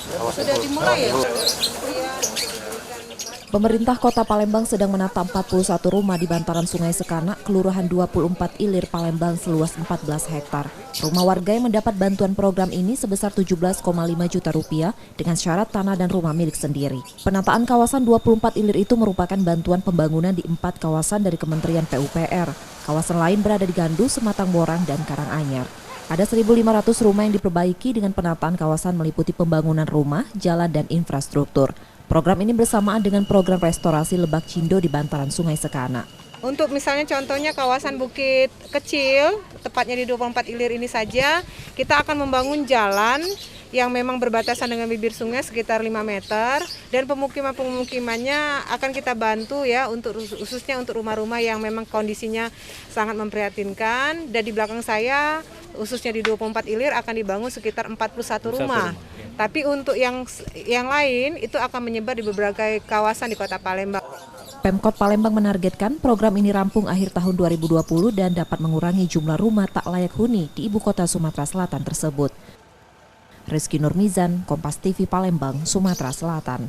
Sudah dimulai ya? Pemerintah Kota Palembang sedang menata 41 rumah di bantaran Sungai Sekanak, Kelurahan 24 Ilir, Palembang seluas 14 hektar. Rumah warga yang mendapat bantuan program ini sebesar 17,5 juta rupiah dengan syarat tanah dan rumah milik sendiri. Penataan kawasan 24 Ilir itu merupakan bantuan pembangunan di 4 kawasan dari Kementerian PUPR. Kawasan lain berada di Gandu, Sematang Borang, dan Karanganyar. Ada 1.500 rumah yang diperbaiki dengan penataan kawasan meliputi pembangunan rumah, jalan, dan infrastruktur. Program ini bersamaan dengan program restorasi Lebak Cindo di bantaran Sungai Sekanak. Untuk misalnya contohnya kawasan Bukit Kecil, tepatnya di 24 Ilir ini saja, kita akan membangun jalan yang memang berbatasan dengan bibir sungai sekitar 5 meter dan pemukiman-pemukimannya akan kita bantu ya untuk khususnya untuk rumah-rumah yang memang kondisinya sangat memprihatinkan. Dan di belakang saya khususnya di 24 Ilir akan dibangun sekitar 41 rumah. Tapi untuk yang lain itu akan menyebar di beberapa kawasan di Kota Palembang. Pemkot Palembang menargetkan program ini rampung akhir tahun 2020 dan dapat mengurangi jumlah rumah tak layak huni di ibu kota Sumatera Selatan tersebut. Rizky Nurmizan, Kompas TV Palembang, Sumatera Selatan.